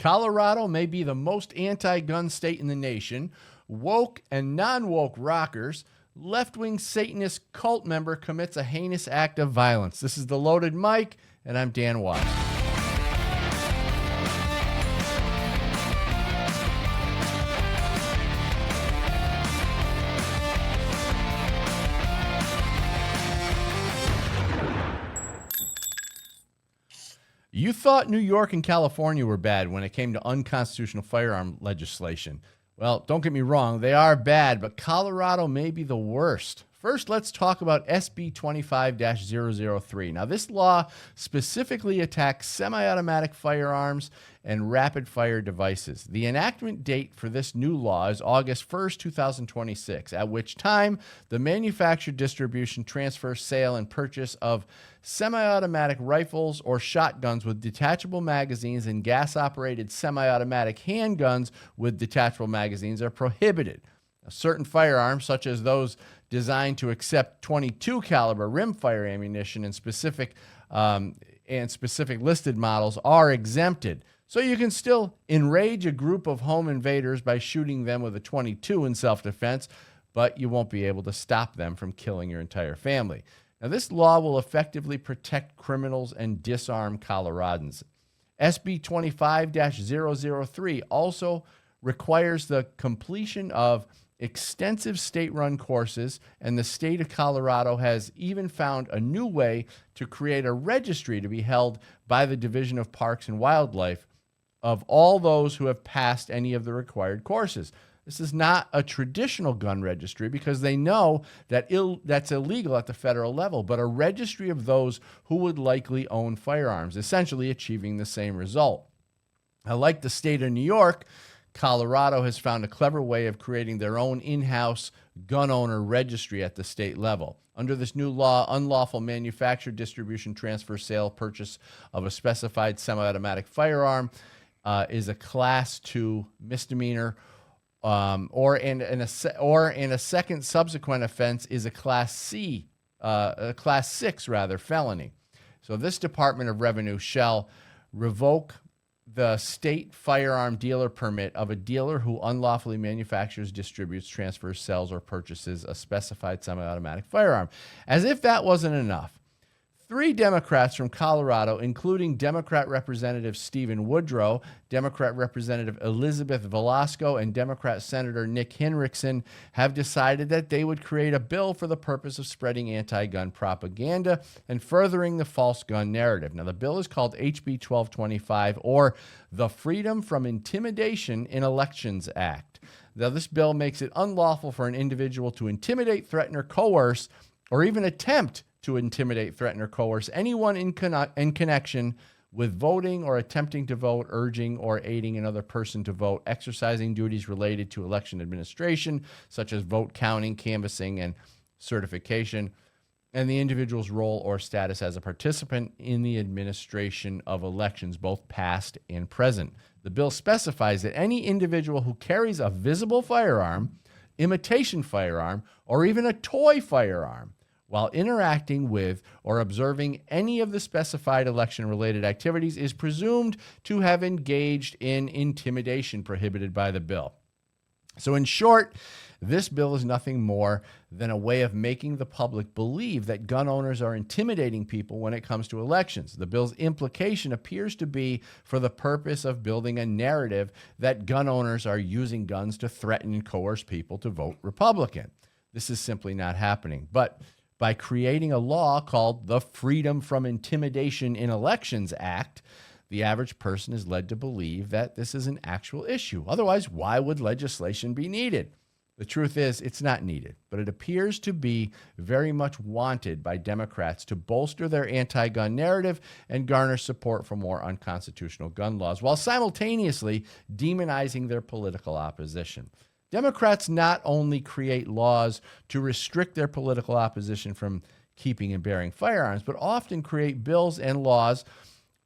Colorado may be the most anti-gun state in the nation. Woke and non-woke rockers. Left-wing Satanist cult member commits a heinous act of violence. This is The Loaded Mic, and I'm Dan Watt. You thought New York and California were bad when it came to unconstitutional firearm legislation. Well, don't get me wrong, they are bad, but Colorado may be the worst. First, let's talk about SB 25-003. Now, this law specifically attacks semi-automatic firearms and rapid-fire devices. The enactment date for this new law is August 1st, 2026, at which time the manufacture, distribution, transfer, sale, and purchase of semi-automatic rifles or shotguns with detachable magazines and gas-operated semi-automatic handguns with detachable magazines are prohibited. Now, certain firearms, such as those designed to accept .22 caliber rimfire ammunition and specific listed models, are exempted. So you can still enrage a group of home invaders by shooting them with a .22 in self-defense, but you won't be able to stop them from killing your entire family. Now, this law will effectively protect criminals and disarm Coloradans. SB 25-003 also requires the completion of extensive state-run courses, and the state of Colorado has even found a new way to create a registry to be held by the Division of Parks and Wildlife of all those who have passed any of the required courses. This is not a traditional gun registry because they know that that's illegal at the federal level, but a registry of those who would likely own firearms, essentially achieving the same result. Now, like the state of New York, Colorado has found a clever way of creating their own in-house gun owner registry at the state level. Under this new law, unlawful manufacture, distribution, transfer, sale, purchase of a specified semi-automatic firearm is a Class 2 misdemeanor, or in a second subsequent offense is a Class 6 felony. So this Department of Revenue shall revoke the state firearm dealer permit of a dealer who unlawfully manufactures, distributes, transfers, sells, or purchases a specified semi-automatic firearm. As if that wasn't enough, 3 Democrats from Colorado, including Democrat Representative Stephen Woodrow, Democrat Representative Elizabeth Velasco, and Democrat Senator Nick Hinrichsen, have decided that they would create a bill for the purpose of spreading anti-gun propaganda and furthering the false gun narrative. Now, the bill is called HB 1225, or the Freedom from Intimidation in Elections Act. Now, this bill makes it unlawful for an individual to intimidate, threaten, or coerce, or even attempt to intimidate, threaten, or coerce anyone in connection with voting or attempting to vote, urging or aiding another person to vote, exercising duties related to election administration, such as vote counting, canvassing, and certification, and the individual's role or status as a participant in the administration of elections, both past and present. The bill specifies that any individual who carries a visible firearm, imitation firearm, or even a toy firearm while interacting with or observing any of the specified election-related activities is presumed to have engaged in intimidation prohibited by the bill. So in short, this bill is nothing more than a way of making the public believe that gun owners are intimidating people when it comes to elections. The bill's implication appears to be for the purpose of building a narrative that gun owners are using guns to threaten and coerce people to vote Republican. This is simply not happening. But by creating a law called the Freedom from Intimidation in Elections Act, the average person is led to believe that this is an actual issue. Otherwise, why would legislation be needed? The truth is, it's not needed, but it appears to be very much wanted by Democrats to bolster their anti-gun narrative and garner support for more unconstitutional gun laws, while simultaneously demonizing their political opposition. Democrats not only create laws to restrict their political opposition from keeping and bearing firearms, but often create bills and laws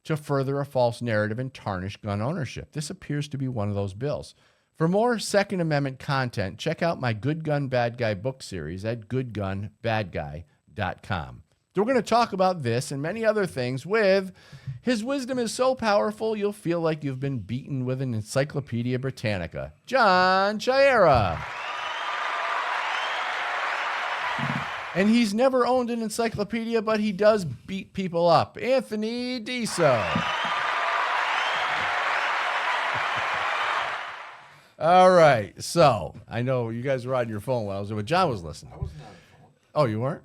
to further a false narrative and tarnish gun ownership. This appears to be one of those bills. For more Second Amendment content, check out my Good Gun, Bad Guy book series at goodgunbadguy.com. So we're going to talk about this and many other things with His Wisdom is So Powerful You'll Feel Like You've Been Beaten with an Encyclopedia Britannica, John Chiara. And he's never owned an encyclopedia, but he does beat people up, Anthony Diso. All right, so I know you guys were on your phone while I was there, but John was listening. I wasn't on the phone. Oh, you weren't?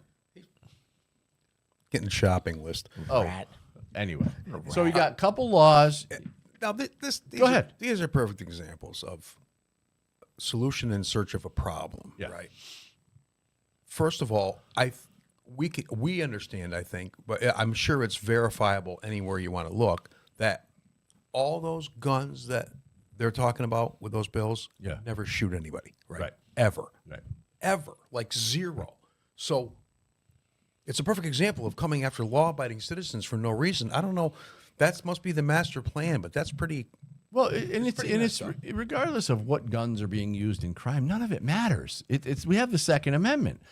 Getting shopping list. Oh, anyway. So we got a couple laws. Now, Go ahead. These are perfect examples of solution in search of a problem, Yeah. right? First of all, we understand, I think, but I'm sure it's verifiable anywhere you want to look, that all those guns that they're talking about with those bills never shoot anybody, right? Ever. Right. Ever. Like zero. So it's a perfect example of coming after law-abiding citizens for no reason. I don't know. That must be the master plan, but that's pretty... Well, it's regardless of what guns are being used in crime, none of it matters. We have the Second Amendment,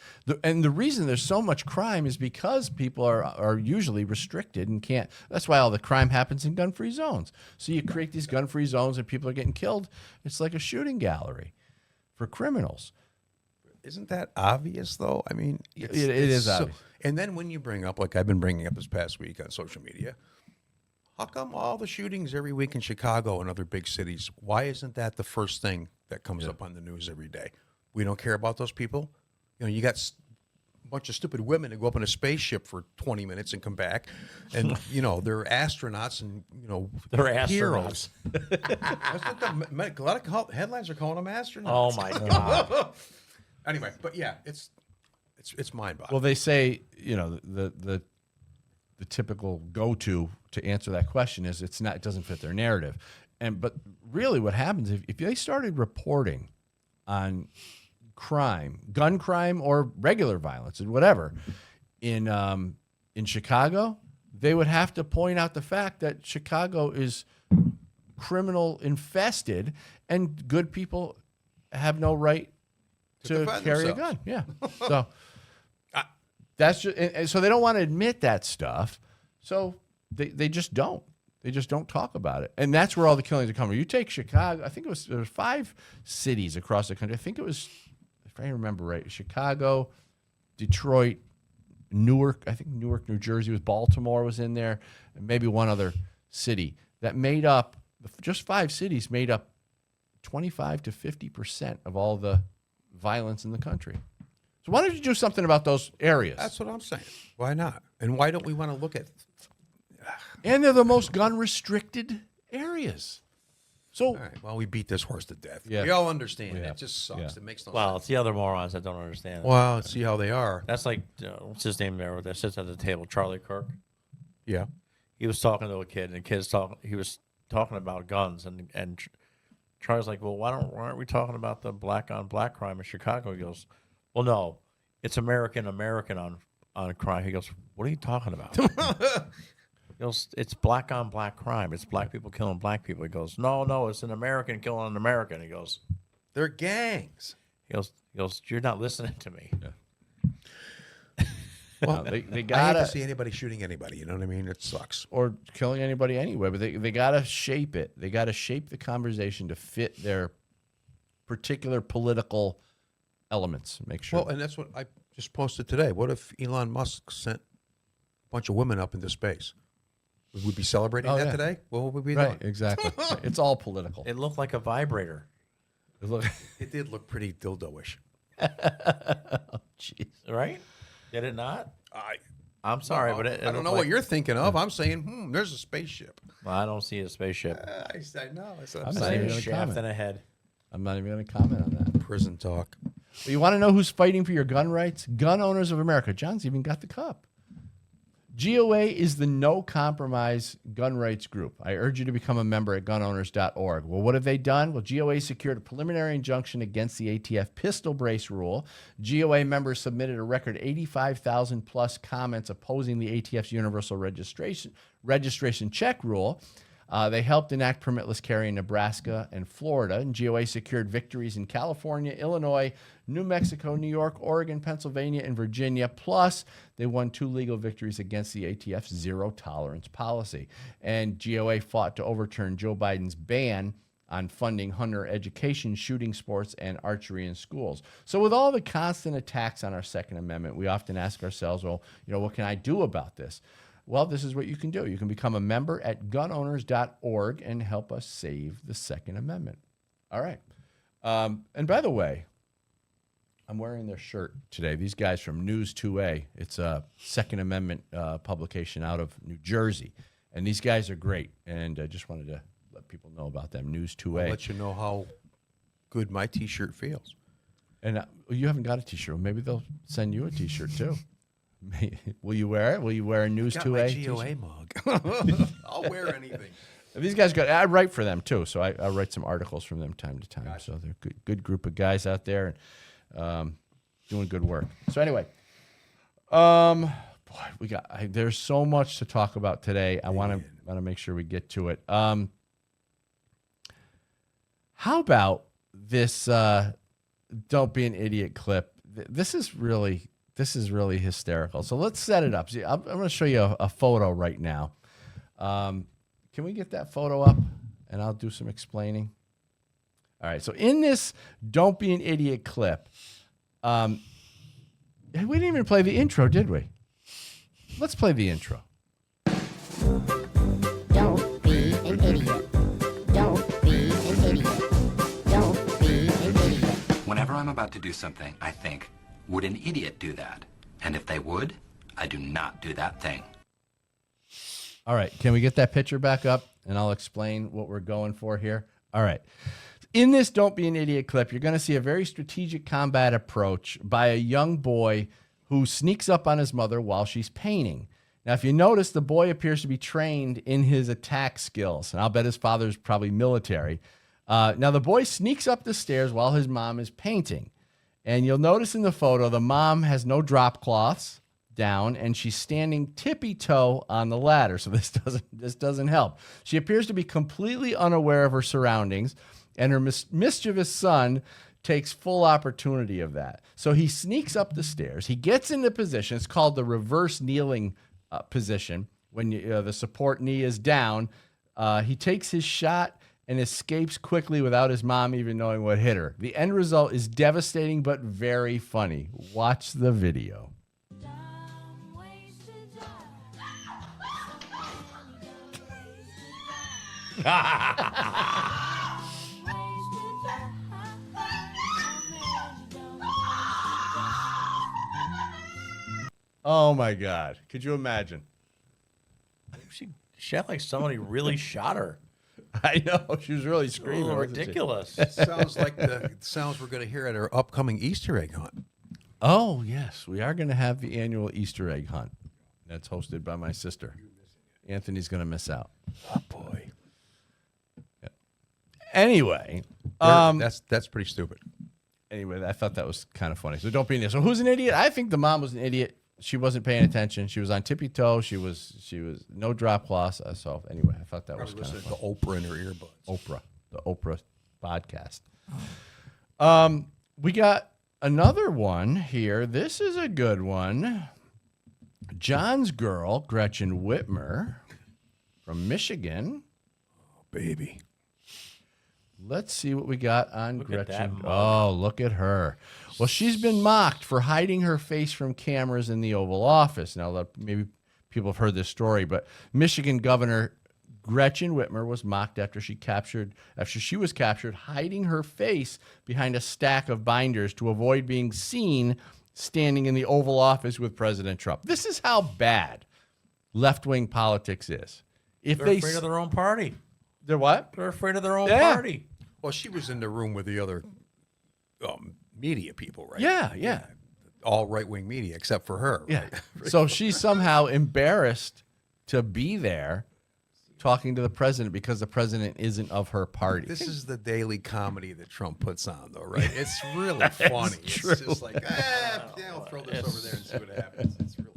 and the reason there's so much crime is because people are usually restricted and can't. That's why all the crime happens in gun-free zones. So you create these gun-free zones and people are getting killed. It's like a shooting gallery for criminals. Isn't that obvious, though? I mean, it is obvious. And then when you bring up, like I've been bringing up this past week on social media, how come all the shootings every week in Chicago and other big cities, why isn't that the first thing that comes up on the news every day? We don't care about those people? You know, you got a bunch of stupid women who go up in a spaceship for 20 minutes and come back, and, you know, they're astronauts and, you know, They're heroes. astronauts. A lot of headlines are calling them astronauts. Oh, my God. Anyway, but yeah, it's mind-boggling. Well, they say, you know, the typical go-to to answer that question is it doesn't fit their narrative. But really what happens if they started reporting on crime, gun crime or regular violence and whatever in Chicago, they would have to point out the fact that Chicago is criminal infested and good people have no right to carry a gun. Yeah. So that's just, and so they don't want to admit that stuff. So they just don't. They just don't talk about it. And that's where all the killings are coming. You take Chicago, I think there were 5 cities across the country. I think it was, if I remember right, Chicago, Detroit, Newark, I think Newark, New Jersey was Baltimore was in there, and maybe one other city that made up, just 5 cities made up 25 to 50% of all the violence in the country. So why don't you do something about those areas? That's what I'm saying. Why not? And why don't we want to look at... And they're the most gun-restricted areas. So, all right, well, we beat this horse to death. Yeah. We all understand. Yeah. It just sucks. Yeah. It makes no Well, sense. it's the other morons that don't understand it. Well, let's see how they are. That's like, what's his name there that sits at the table, Charlie Kirk? Yeah. He was talking to a kid, and he was talking about guns, and Charlie's like, well, why aren't we talking about the black-on-black crime in Chicago? He goes, well, no, it's American on crime. He goes, what are you talking about? He goes, it's black-on-black crime. It's black people killing black people. He goes, no, it's an American killing an American. He goes, They're gangs. He goes, you're not listening to me. Well, they I hate gotta to see anybody shooting anybody. You know what I mean? It sucks. or killing anybody anyway, but they gotta shape it. They gotta shape the conversation to fit their particular political elements. Make sure. Well, and that's what I just posted today. What if Elon Musk sent a bunch of women up into space? Would we be celebrating that today? What would we be right, doing? exactly. It's all political. It looked like a vibrator. It did look pretty dildo-ish. Jeez. Right? Did it not? I'm sorry, well, but it I don't looked know like- what you're thinking of. I'm saying, there's a spaceship. Well, I don't see a spaceship. I know. That's what I'm I'm not I see even a gonna shaft comment. and a head. I'm not even going to comment on that. Prison talk. But you want to know who's fighting for your gun rights? Gun Owners of America. John's even got the cup. GOA is the no compromise gun rights group. I urge you to become a member at gunowners.org. Well, what have they done? Well, GOA secured a preliminary injunction against the ATF pistol brace rule. GOA members submitted a record 85,000 plus comments opposing the ATF's universal registration check rule. They helped enact permitless carry in Nebraska and Florida, and GOA secured victories in California, Illinois, New Mexico, New York, Oregon, Pennsylvania, and Virginia. Plus, they won 2 legal victories against the ATF's zero-tolerance policy. And GOA fought to overturn Joe Biden's ban on funding hunter education, shooting sports, and archery in schools. So with all the constant attacks on our Second Amendment, we often ask ourselves, well, what can I do about this? Well, this is what you can do. You can become a member at gunowners.org and help us save the Second Amendment. All right. And by the way, I'm wearing their shirt today. These guys from News 2A. It's a Second Amendment publication out of New Jersey. And these guys are great. And I just wanted to let people know about them. News 2A. I'll let you know how good my T-shirt feels. And you haven't got a T-shirt. Well, maybe they'll send you a T-shirt too. Will you wear it? Will you wear a News 2A? GOA mug. I'll wear anything. These guys I write for them too, so I write some articles from them time to time. Gotcha. So they're a good group of guys out there and doing good work. So anyway, boy, there's so much to talk about today. I want to make sure we get to it. How about this "Don't Be an Idiot" clip? This is really hysterical. So let's set it up. See, I'm going to show you a photo right now. Can we get that photo up? And I'll do some explaining. All right. So in this "Don't Be an Idiot" clip, we didn't even play the intro, did we? Let's play the intro. Don't be an idiot. Don't be an idiot. Don't be an idiot. Whenever I'm about to do something, I think, would an idiot do that? And if they would, I do not do that thing. All right. Can we get that picture back up? And I'll explain what we're going for here. All right. In this "Don't Be an Idiot" clip, you're going to see a very strategic combat approach by a young boy who sneaks up on his mother while she's painting. Now, if you notice, the boy appears to be trained in his attack skills, and I'll bet his father's probably military. Now, the boy sneaks up the stairs while his mom is painting. And you'll notice in the photo, the mom has no drop cloths down, and she's standing tippy-toe on the ladder. So this doesn't help. She appears to be completely unaware of her surroundings, and her mischievous son takes full opportunity of that. So he sneaks up the stairs. He gets into position. It's called the reverse kneeling position. When the support knee is down, he takes his shot and escapes quickly without his mom even knowing what hit her. The end result is devastating but very funny. Watch the video. Oh my God. Could you imagine? She had like somebody really shot her. I know. She was really screaming. Oh, wasn't she? ridiculous. Sounds like the sounds we're going to hear at our upcoming Easter egg hunt. Oh, yes. We are going to have the annual Easter egg hunt. That's hosted by my sister. Anthony's going to miss out. Oh, boy. Yeah. Anyway. That's pretty stupid. Anyway, I thought that was kind of funny. So don't be an idiot. So who's an idiot? I think the mom was an idiot. She wasn't paying attention. She was on tippy toe. She was no drop cloths. So anyway, I thought that was kind of Listening funny. to Oprah in her earbuds. The Oprah podcast. We got another one here. This is a good one. John's girl, Gretchen Whitmer from Michigan. Oh, baby. Let's see what we got on Look at Gretchen. that mug. Oh, look at her. Well, she's been mocked for hiding her face from cameras in the Oval Office. Now, maybe people have heard this story, but Michigan Governor Gretchen Whitmer was mocked after she was captured hiding her face behind a stack of binders to avoid being seen standing in the Oval Office with President Trump. This is how bad left-wing politics is. If They're afraid of their own party. They're what? They're afraid of their own Yeah. party. Well, she was in the room with the other media people, right? Yeah. All right-wing media, except for her. Yeah. Right? So she's somehow embarrassed to be there talking to the president because the president isn't of her party. This is the daily comedy that Trump puts on, though, right? It's really funny. true. It's just like, I'll throw this over there and see what happens. It's really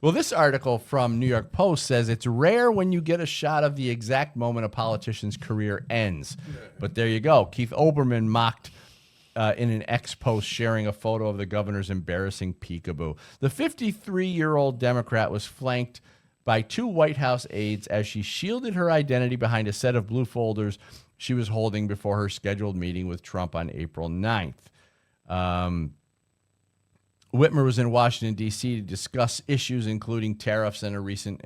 Well, this article from New York Post says it's rare when you get a shot of the exact moment a politician's career ends. But there you go. Keith Olbermann mocked in an X post sharing a photo of the governor's embarrassing peekaboo. The 53-year-old Democrat was flanked by 2 White House aides as she shielded her identity behind a set of blue folders she was holding before her scheduled meeting with Trump on April 9th. Whitmer was in Washington, D.C. to discuss issues including tariffs and a recent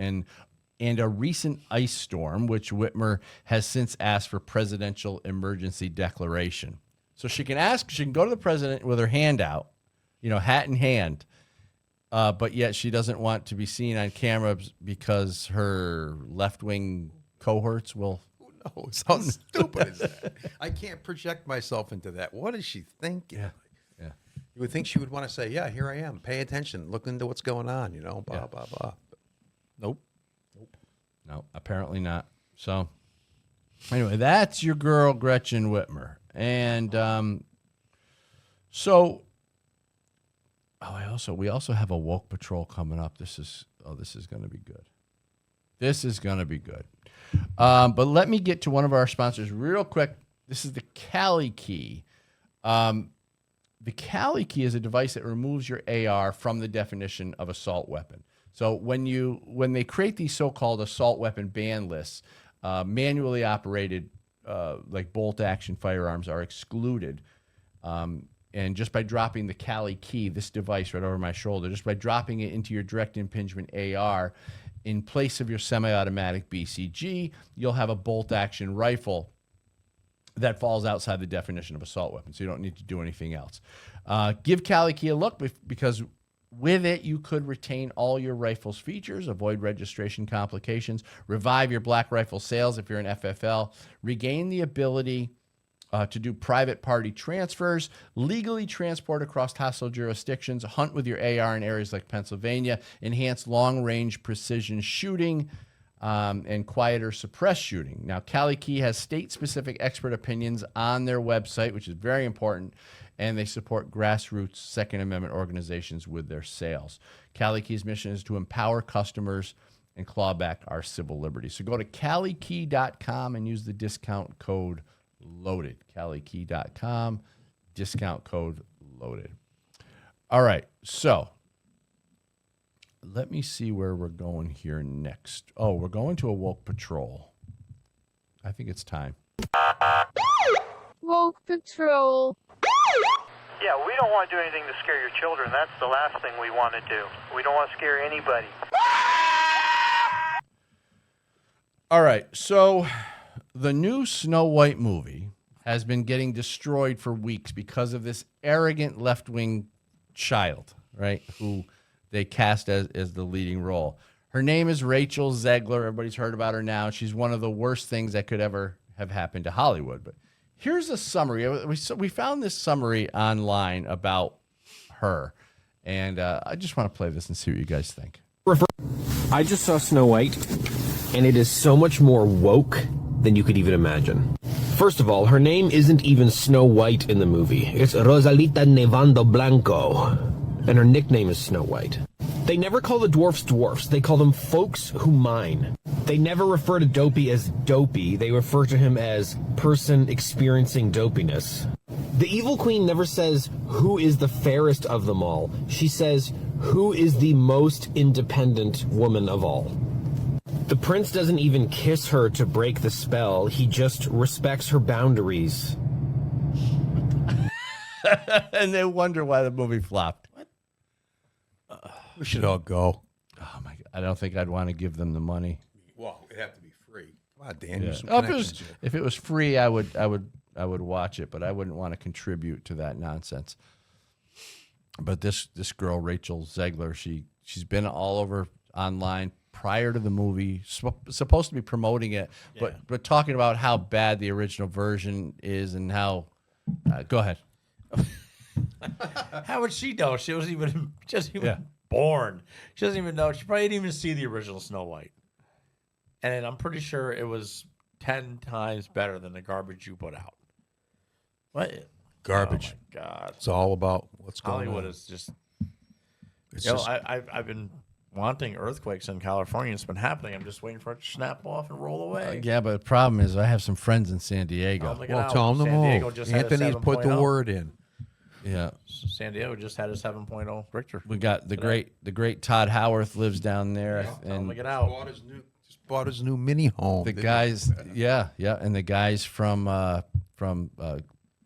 ice storm, which Whitmer has since asked for presidential emergency declaration. So she can go to the president with her hand out, hat in hand, but yet she doesn't want to be seen on camera because her left-wing cohorts will... Who knows? How stupid is that? I can't project myself into that. What is she thinking? Yeah. You would think she would want to say, yeah, here I am. Pay attention. Look into what's going on, blah, blah, blah. Nope. No, apparently not. So, anyway, that's your girl, Gretchen Whitmer. And we also have a woke patrol coming up. This is going to be good. This is going to be good. But let me get to one of our sponsors real quick. This is the Cali Key. The Cali Key is a device that removes your AR from the definition of assault weapon. So when they create these so-called assault weapon ban lists, manually operated like bolt action firearms are excluded. And just by dropping the Cali Key, this device right over my shoulder, just by dropping it into your direct impingement AR, in place of your semi-automatic BCG, you'll have a bolt action rifle that falls outside the definition of assault weapon, so you don't need to do anything else. Give Cali Key a look because with it, you could retain all your rifle's features, avoid registration complications, revive your black rifle sales if you're an FFL, regain the ability to do private party transfers, legally transport across hostile jurisdictions, hunt with your AR in areas like Pennsylvania, enhance long-range precision shooting, and quieter suppressed shooting. Now, Cali Key has state-specific expert opinions on their website, which is very important, and they support grassroots Second Amendment organizations with their sales. Cali Key's mission is to empower customers and claw back our civil liberties. So go to CaliKey.com and use the discount code LOADED. CaliKey.com, discount code LOADED. All right, so let me see where we're going here next. Oh, we're going to a woke patrol. I think it's time. Woke patrol. Yeah, we don't want to do anything to scare your children. That's the last thing we want to do. We don't want to scare anybody. All right, so the new Snow White movie has been getting destroyed for weeks because of this arrogant left-wing child, right, who they cast as the leading role. Her name is Rachel Zegler. Everybody's heard about her now. She's one of the worst things that could ever have happened to Hollywood. But here's a summary. We found this summary online about her, and I just want to play this and see what you guys think. I just saw Snow White, and it is so much more woke than you could even imagine. First of all, her name isn't even Snow White in the movie. It's Rosalita Nevando Blanco, and her nickname is Snow White. They never call the dwarfs dwarfs. They call them folks who mine. They never refer to Dopey as Dopey. They refer to him as person experiencing dopiness. The evil queen never says who is the fairest of them all. She says who is the most independent woman of all. The prince doesn't even kiss her to break the spell. He just respects her boundaries. And they wonder why the movie flopped. What? We should all go. Oh my God! I don't think I'd want to give them the money. Well, it'd have to be free. Come on, Dan. Yeah. Some Oh, connections if it was free, I would watch it, but I wouldn't want to contribute to that nonsense. But this girl, Rachel Zegler, she's been all over online prior to the movie, supposed to be promoting it, but talking about how bad the original version is and how. Go ahead. How would she know? She wasn't even born. She doesn't even know. She probably didn't even see the original Snow White. And I'm pretty sure it was 10 times better than the garbage you put out. What? Garbage. Oh my God. It's all about what's going Hollywood on. is just. It's You know, just I've been wanting earthquakes in California. It's been happening. I'm just waiting for it to snap off and roll away. Yeah, but the problem is I have some friends in San Diego. I'll make it Well, out. tell them to San Diego move. just had a Anthony's put the 7.0. word in. Yeah. San Diego just had a 7.0 Richter. We got the great Todd Howarth lives down there, I'll and make it out. Bought his new mini home. the guys, yeah, and the guys from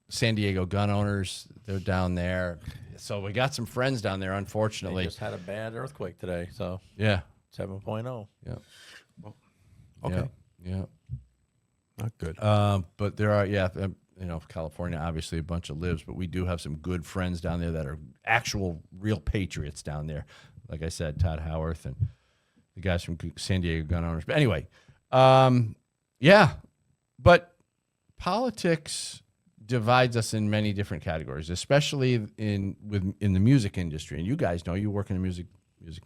San Diego gun owners, they're down there. So we got some friends down there. They Unfortunately, just had a bad earthquake today, so yeah, 7.0. yeah, Okay. yeah. Not good. But there are, California, obviously a bunch of libs, but we do have some good friends down there that are actual real patriots down there. Like I said, Todd Howarth and the guys from San Diego gun owners. But anyway, but politics divides us in many different categories, especially in the music industry. And you guys know, you work in the music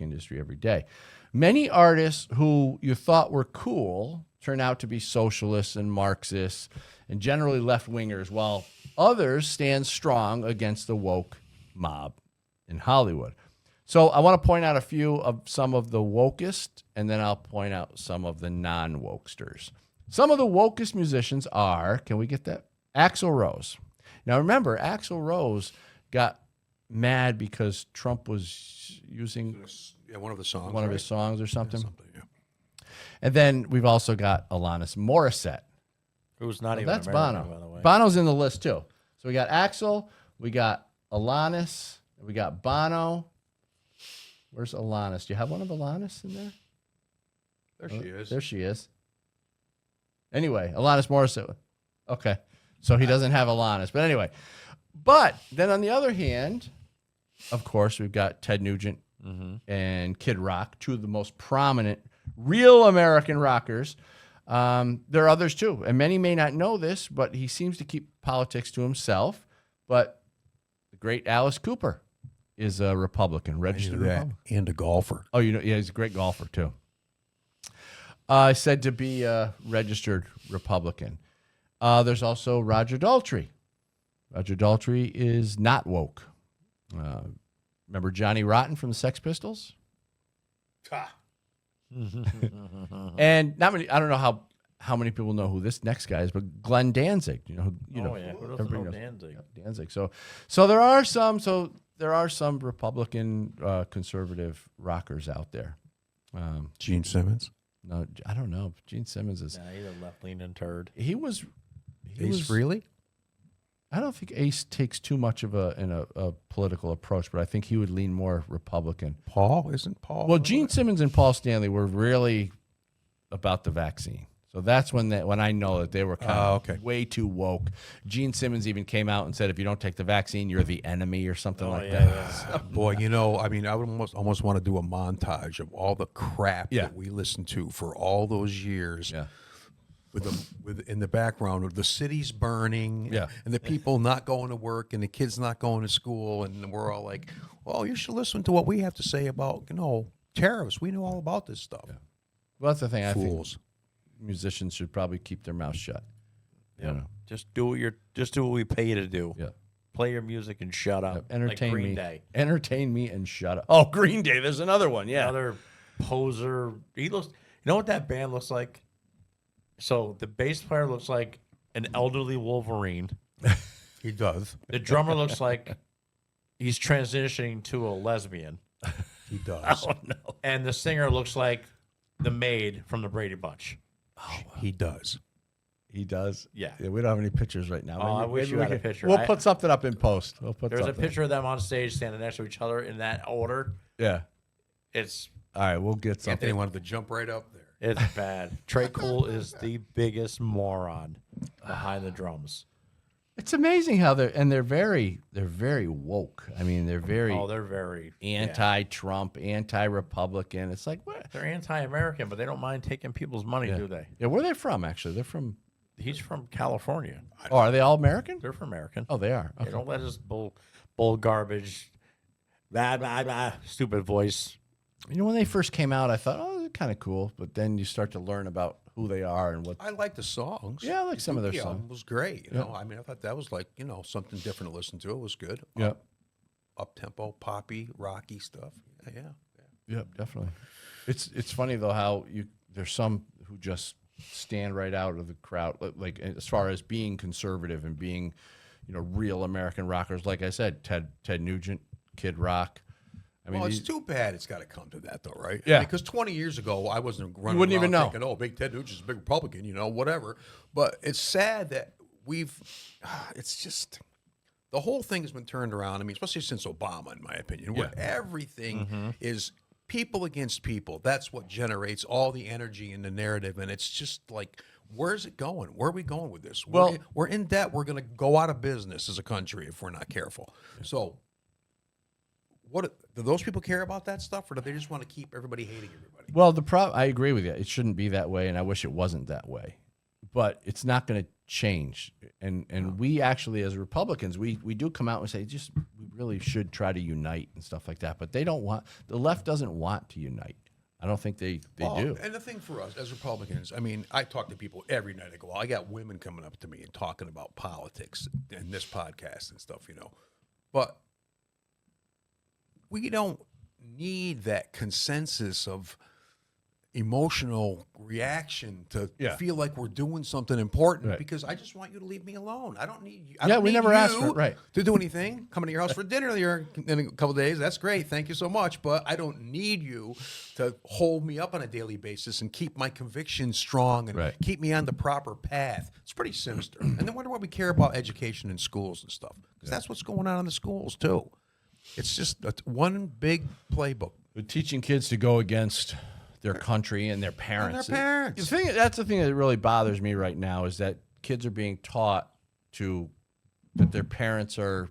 industry every day. Many artists who you thought were cool turn out to be socialists and Marxists and generally left-wingers, while others stand strong against the woke mob in Hollywood. So I want to point out a few of some of the wokest, and then I'll point out some of the non-wokesters. Some of the wokest musicians are, can we get that? Axl Rose. Now remember, Axl Rose got mad because Trump was using One of the songs. one of his songs or something. Yeah. And then we've also got Alanis Morissette. Who's not even That's American, Bono. by the way. Bono's in the list too. So we got Axl, we got Alanis, we got Bono. Where's Alanis? Do you have one of Alanis in there? There she is. There she is. Anyway, Alanis Morissette. Okay. So he doesn't have Alanis. But anyway. But then on the other hand, of course, we've got Ted Nugent and Kid Rock, two of the most prominent real American rockers. There are others too. And many may not know this, but he seems to keep politics to himself. But the great Alice Cooper is a Republican, registered Republican. And a golfer. Oh, yeah, he's a great golfer too. Said to be a registered Republican. There's also Roger Daltrey. Roger Daltrey is not woke. Remember Johnny Rotten from the Sex Pistols? And not many. I don't know how many people know who this next guy is, but Glenn Danzig. You know, Who doesn't know Danzig? Danzig. So there are some Republican conservative rockers out there. Gene Simmons. No, I don't know. Gene Simmons is. Nah, he's a left-leaning turd. He was. Ace Frehley? I don't think Ace takes too much of a political approach, but I think he would lean more Republican. Paul? Isn't Paul? Well, Gene Simmons and Paul Stanley were really about the vaccine. So that's when I know that they were kind of way too woke. Gene Simmons even came out and said, if you don't take the vaccine, you're the enemy or something that. Yeah. Boy, I mean, I would almost want to do a montage of all the crap that we listened to for all those years. Yeah. With in the background of the city's burning, and the people not going to work, and the kids not going to school, and we're all like, "Well, you should listen to what we have to say about tariffs. We know all about this stuff." Yeah. Well, that's the thing. Fools. I think musicians should probably keep their mouth shut. Yeah. You know? Just do what we pay you to do. Yeah. Play your music and shut up. Entertain like Green me. Day. Entertain me and shut up. Oh, Green Day. There's another one. Yeah. Another poser. He looks. You know what that band looks like? So the bass player looks like an elderly Wolverine. He does. The drummer looks like he's transitioning to a lesbian. He does. Oh, no. And the singer looks like the maid from the Brady Bunch. He does. He does. Yeah. We don't have any pictures right now. Oh, I wish you had a picture. We'll put something up in post. There's a picture of them on stage standing next to each other in that order. Yeah. It's all right. We'll get something. Anthony wanted to jump right up there. It's bad. Trey Cool is the biggest moron behind the drums. It's amazing how they're very woke. I mean, they're very anti-Trump, anti-Republican. It's like, what? They're anti-American, but they don't mind taking people's money, do they? Yeah, where are they from? Actually, they're from. He's from California. Oh, are they all American? They're from American. Oh, they are. Okay. They don't let us bull garbage, blah, blah, blah, stupid voice. You know, when they first came out, I thought, oh, they're kind of cool. But then you start to learn about who they are and what. I like the songs. Yeah, I like some of their songs. It was great. You know, I mean, I thought that was like, something different to listen to. It was good. Yeah. Up tempo, poppy, rocky stuff. Yeah. Yep, definitely. It's funny though how there's some who just stand right out of the crowd, like as far as being conservative and being, real American rockers. Like I said, Ted Nugent, Kid Rock. I mean, Well, it's too bad it's got to come to that, though, right? Yeah. Because 20 years ago, I wasn't running wouldn't around even know. thinking, oh, Big Ted Nugent's a big Republican, whatever. But it's sad that it's just, the whole thing has been turned around. I mean, especially since Obama, in my opinion, where everything is people against people. That's what generates all the energy in the narrative. And it's just like, where's it going? Where are we going with this? Well- we're in debt. We're going to go out of business as a country if we're not careful. So, what do those people care about that stuff, or do they just want to keep everybody hating everybody? Well, I agree with you. It shouldn't be that way, and I wish it wasn't that way. But it's not going to change. And we actually, as Republicans, we do come out and say, we really should try to unite and stuff like that. But the left doesn't want to unite. I don't think they do. And the thing for us as Republicans, I mean, I talk to people every night. I go, I got women coming up to me and talking about politics and this podcast and stuff, But we don't need that consensus of emotional reaction to feel like we're doing something important, because I just want you to leave me alone. I don't need you. I don't we need never you asked for it, right. to do anything. Coming to your house for dinner here in a couple of days, that's great. Thank you so much. But I don't need you to hold me up on a daily basis and keep my convictions strong and keep me on the proper path. It's pretty sinister. And then wonder why we care about education in schools and stuff, because that's what's going on in the schools too. It's just one big playbook. But teaching kids to go against their country and their parents. parents. That's the thing that really bothers me right now, is that kids are being taught that their parents don't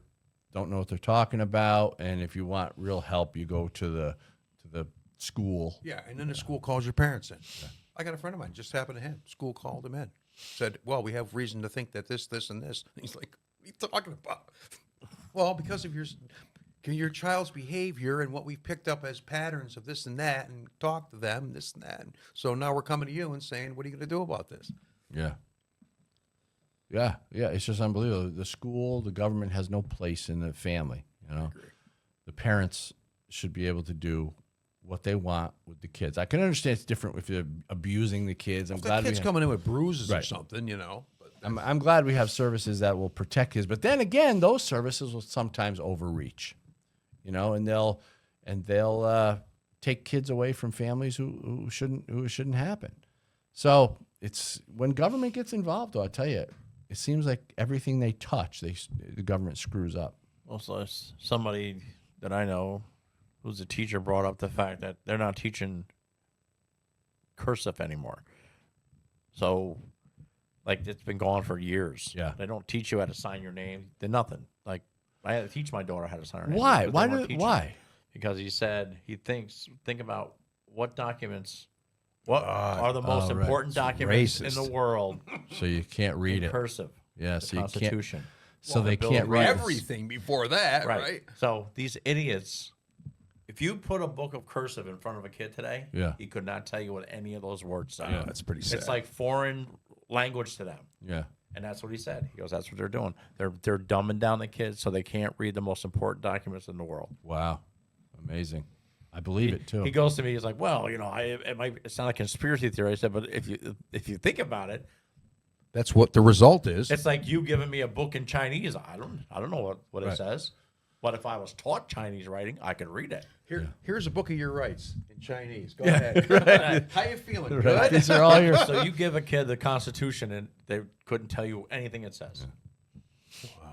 know what they're talking about, and if you want real help, you go to the school. Yeah, and then the school calls your parents in. I got a friend of mine, just happened to him. School called him in. Said, well, we have reason to think that this, and this. And he's like, what are you talking about? Well, because of your child's behavior and what we've picked up as patterns of this and that, and talk to them, this and that. And so now we're coming to you and saying, what are you going to do about this? Yeah. Yeah. It's just unbelievable. The school, the government has no place in the family. The parents should be able to do what they want with the kids. I can understand it's different if you're abusing the kids. If the kid's coming in with bruises or something, But I'm glad we have services that will protect kids. But then again, those services will sometimes overreach. And they'll take kids away from families who shouldn't happen. So it's when government gets involved, though, I tell you, it seems like everything they touch, the government screws up. Also, somebody that I know who's a teacher brought up the fact that they're not teaching cursive anymore. So, like, it's been gone for years. Yeah. They don't teach you how to sign your name. They're nothing. Like, I had to teach my daughter how to sign her name. Why? because they weren't teaching Why? her. Because he said think about what documents, what are the most right. important documents in racist. the world So you can't read in it. cursive. Yeah, The so you can't. Constitution. So they Bill can't of read Rights. everything before that, right? So these idiots, if you put a book of cursive in front of a kid today, Yeah. he could not tell you what any of those words say. Yeah. That's pretty sad. It's like foreign language to them. Yeah. And that's what he said. He goes, that's what they're doing. They're dumbing down the kids so they can't read the most important documents in the world. Wow. Amazing. I believe it too. He goes to me, he's like, well, it might sound like a conspiracy theory. I said, but if you think about it, That's what the result is. it's like you giving me a book in Chinese. I don't know what Right. it says. But if I was taught Chinese writing, I could read it. Here's a book of your rights in Chinese. Go ahead. How you feeling? Good? These are all your. So you give a kid the Constitution, and they couldn't tell you anything it says.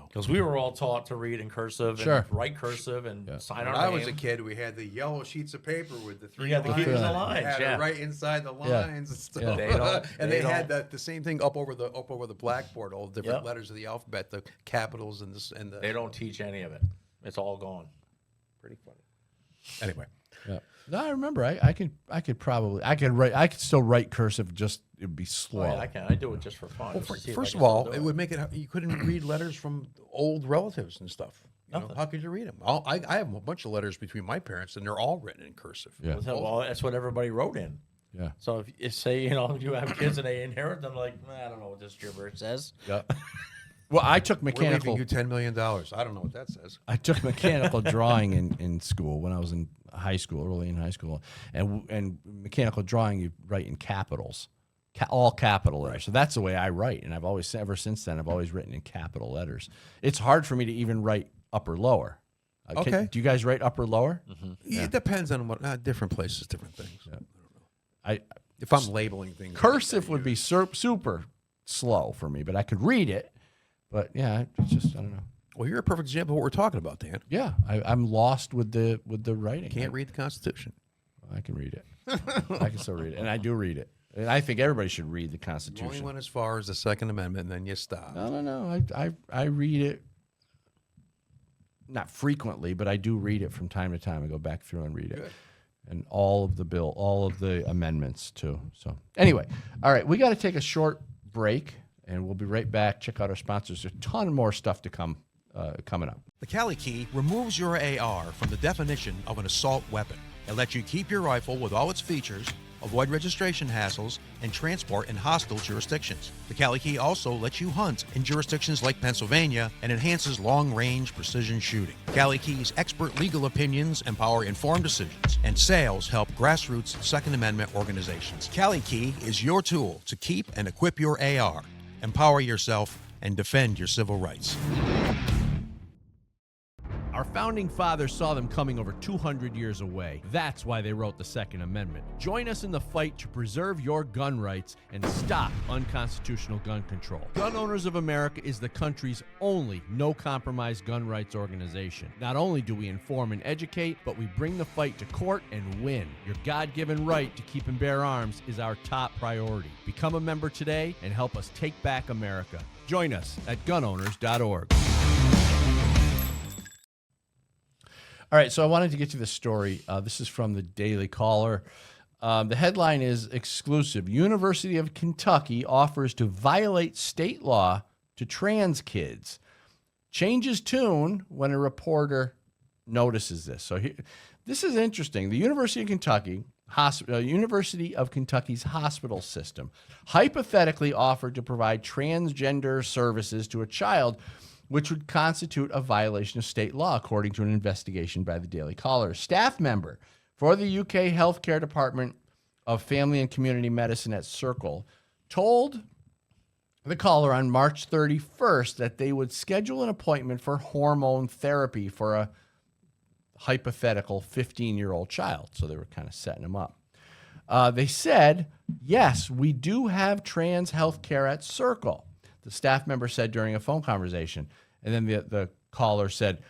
Because we were all taught to read in cursive Sure. and write cursive and sign When our I name. was a kid, we had the yellow sheets of paper with the three You had to lines. keep it in the You lines, had yeah. it right inside the Yeah. lines and stuff. Yeah. They don't- had the same thing up over the blackboard, all the different Yep. letters of the alphabet, the capitals and the. They don't teach any of it. It's all gone. Pretty funny. Anyway, Yeah. No, I remember. I could still write cursive. Just it'd be slow. Oh, yeah, I can. I do it just for fun. well, just to see if first I of can all, still do it would make it you couldn't read letters from old relatives and stuff. Nothing. How could you read them? I have a bunch of letters between my parents, and they're all written in cursive. Yeah. Well, that's what everybody wrote in. Yeah. So if say you have kids and they inherit them, like I don't know what this gibberish says. Yeah. Well, I took We're mechanical. leaving you $10 million. I don't know what that says. I took mechanical drawing in school when I was in high school, early in high school, and mechanical drawing you write in capitals, all capital letters. So that's the way I write, and I've always ever since then I've always written in capital letters. It's hard for me to even write upper lower. Okay. Do you guys write upper lower? Yeah. It depends on what different places, different things. If I'm labeling things, Cursive would be super slow for me, but I could read it. But yeah, it's just I don't know. Well, you're a perfect example of what we're talking about, Dan. Yeah, I'm lost with the writing. Can't read the Constitution. I can read it. I can still read it, and I do read it. And I think everybody should read the You Constitution. only went as far as the Second Amendment, and then you stop. No. I read it not frequently, but I do read it from time to time. I go back through and read it. Good. And all of the amendments too. So anyway, all right, we got to take a short break, and we'll be right back. Check out our sponsors. There's a ton more stuff to come coming up. The Cali Key removes your AR from the definition of an assault weapon. It lets you keep your rifle with all its features, avoid registration hassles, and transport in hostile jurisdictions. The Cali Key also lets you hunt in jurisdictions like Pennsylvania and enhances long-range precision shooting. Cali Key's expert legal opinions empower informed decisions, and sales help grassroots Second Amendment organizations. Cali Key is your tool to keep and equip your AR, empower yourself, and defend your civil rights. Our founding fathers saw them coming over 200 years away. That's why they wrote the Second Amendment. Join us in the fight to preserve your gun rights and stop unconstitutional gun control. Gun Owners of America is the country's only no-compromise gun rights organization. Not only do we inform and educate, but we bring the fight to court and win. Your God-given right to keep and bear arms is our top priority. Become a member today and help us take back America. Join us at gunowners.org. All right, so I wanted to get to this story. This is from the Daily Caller. The headline is exclusive. University of Kentucky offers to violate state law to trans kids. Changes tune when a reporter notices this. So this is interesting. The University of Kentucky's hospital system hypothetically offered to provide transgender services to a child, which would constitute a violation of state law, according to an investigation by the Daily Caller. A staff member for the UK Healthcare Department of Family and Community Medicine at Circle told the Caller on March 31st that they would schedule an appointment for hormone therapy for a hypothetical 15-year-old child. So they were kind of setting him up. They said, yes, we do have trans healthcare at Circle, the staff member said during a phone conversation. And then the Caller said,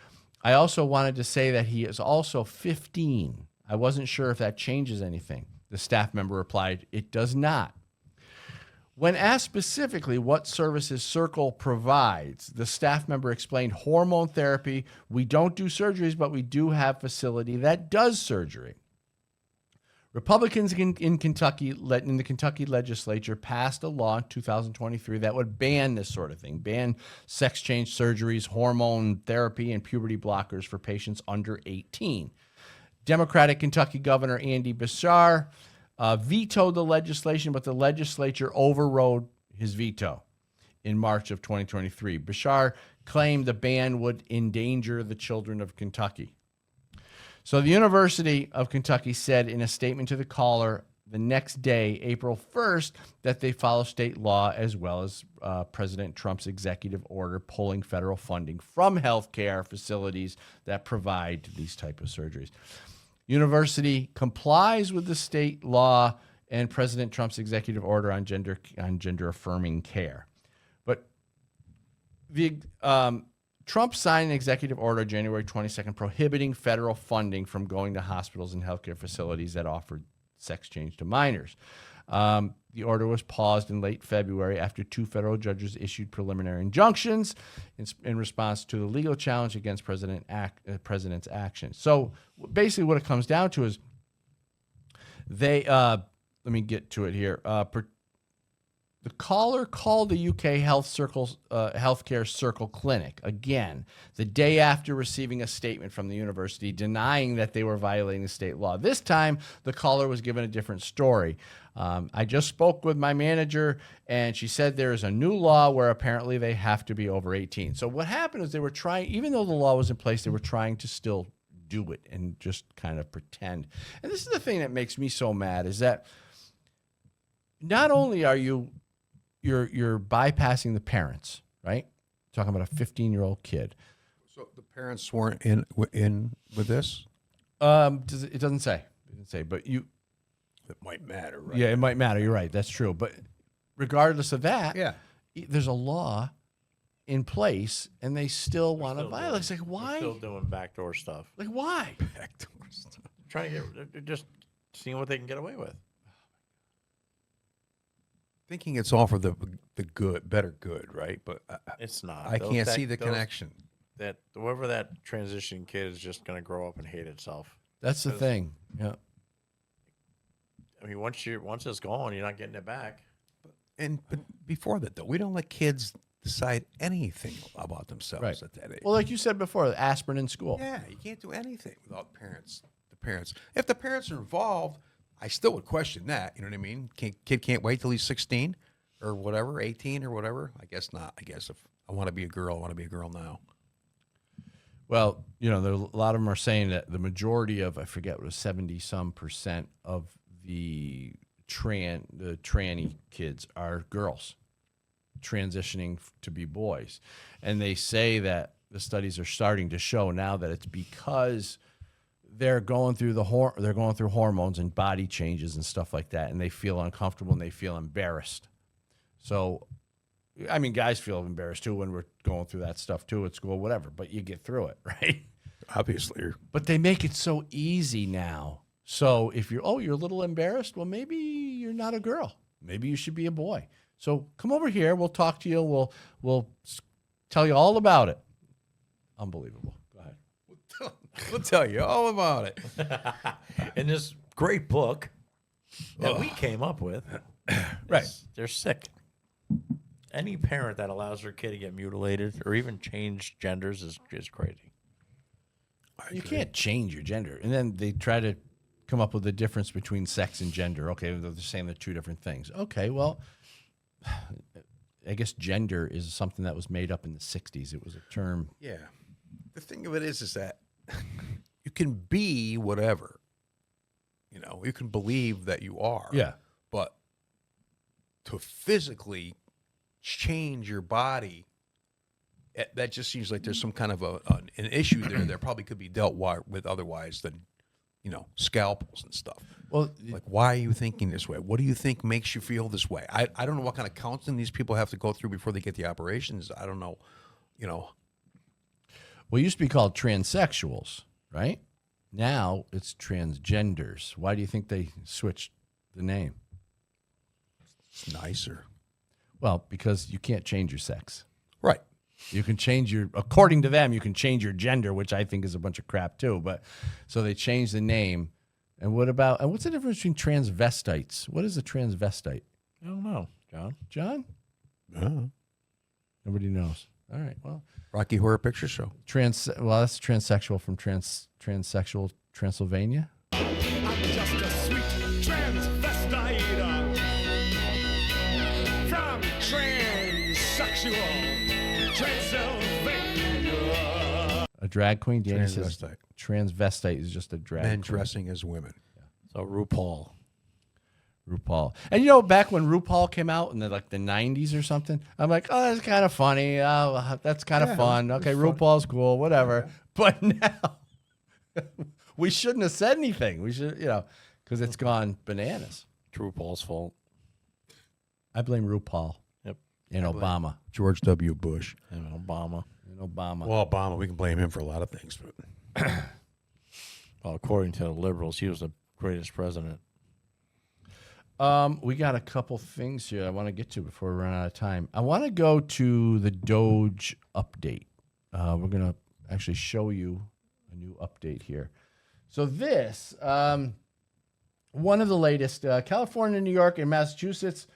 I also wanted to say that he is also 15. I wasn't sure if that changes anything. The staff member replied, it does not. When asked specifically what services Circle provides, the staff member explained hormone therapy. We don't do surgeries, but we do have a facility that does surgery. Republicans in the Kentucky legislature passed a law in 2023 that would ban this sort of thing, ban sex change surgeries, hormone therapy, and puberty blockers for patients under 18. Democratic Kentucky Governor Andy Beshear vetoed the legislation, but the legislature overrode his veto in March of 2023. Beshear claimed the ban would endanger the children of Kentucky. So the University of Kentucky said in a statement to the Caller the next day, April 1st, that they follow state law as well as President Trump's executive order pulling federal funding from healthcare facilities that provide these type of surgeries. University complies with the state law and President Trump's executive order on gender affirming care. But the Trump signed an executive order January 22nd prohibiting federal funding from going to hospitals and healthcare facilities that offered sex change to minors. The order was paused in late February after two federal judges issued preliminary injunctions in response to the legal challenge against president's action. So basically what it comes down to is they, let me get to it here. The The caller called the UK Healthcare Circle Clinic again the day after receiving a statement from the university denying that they were violating the state law. This time, the caller was given a different story. I just spoke with my manager, and she said there is a new law where apparently they have to be over 18. So what happened is they were trying, even though the law was in place, they were trying to still do it and just kind of pretend. And this is the thing that makes me so mad is that not only are you're bypassing the parents, right? Talking about a 15-year-old kid. So the parents weren't in with this? It doesn't say. It doesn't say, but you. It might matter, right? Yeah, it might matter. You're right. That's true. But regardless of that, Yeah. there's a law in place, and they still want to violate. It's like, why? They're still doing backdoor stuff. Like, why? Backdoor stuff. Trying to they're just seeing what they can get away with. Thinking it's all for the good, better good, right? But It's not. I can't see the connection. That whoever that transition kid is just going to grow up and hate itself. That's the thing. Yeah. I mean, once it's gone, you're not getting it back. But before that, though, we don't let kids decide anything about themselves Right. at that age. Well, like you said before, aspirin in school. Yeah, you can't do anything without parents. The parents, if the parents are involved, I still would question that. You know what I mean? Kid can't wait till he's 16 or whatever, 18 or whatever. I guess not. I guess if I want to be a girl, I want to be a girl now. Well, a lot of them are saying that the majority of, I forget what it was, 70-some% of the tranny kids are girls transitioning to be boys. And they say that the studies are starting to show now that it's because they're going through hormones and body changes and stuff like that, and they feel uncomfortable and they feel embarrassed. So, I mean, guys feel embarrassed too when we're going through that stuff too at school, whatever, but you get through it, right? Obviously. But they make it so easy now. So if you're a little embarrassed, well, maybe you're not a girl. Maybe you should be a boy. So come over here. We'll talk to you. We'll tell you all about it. Unbelievable. Go ahead. We'll tell you all about it. In this great book that we came up with, Right. They're sick. Any parent that allows their kid to get mutilated or even change genders is crazy. You can't change your gender. And then they try to come up with the difference between sex and gender. Okay, they're saying they're two different things. Okay, well, I guess gender is something that was made up in the 60s. It was a term. Yeah. The thing of it is that you can be whatever. You can believe that you are. Yeah. But to physically change your body, that just seems like there's some kind of an issue there that probably could be dealt with otherwise than, scalpels and stuff. Well, Like, why are you thinking this way? What do you think makes you feel this way? I don't know what kind of counseling these people have to go through before they get the operations. I don't know, well, it used to be called transsexuals, right? Now it's transgenders. Why do you think they switched the name? It's nicer. Well, because you can't change your sex. Right. You can change according to them, you can change your gender, which I think is a bunch of crap too. But so they changed the name. And what's the difference between transvestites? What is a transvestite? I don't know, John. John? Nobody knows. All right. Well, Rocky Horror Picture Show. that's transsexual from transsexual Transylvania. I'm just a sweet transvestite from transsexual Transylvania. A drag queen? Danny says Transvestite. transvestite is just a drag Men queen. dressing as women. So RuPaul. And back when RuPaul came out in the 90s or something, I'm like, oh, that's kind of funny. Oh, that's kind of fun. Okay, RuPaul's cool, whatever. But now we shouldn't have said anything. We should, because it's gone bananas. It's RuPaul's fault. I blame RuPaul. Yep. And Obama. George W. Bush. And Obama. Well, Obama, we can blame him for a lot of things. But Well, according to the liberals, he was the greatest president. We got a couple things here I want to get to before we run out of time. I want to go to the Doge update. We're going to actually show you a new update here. So this, one of the latest, California, New York, and Massachusetts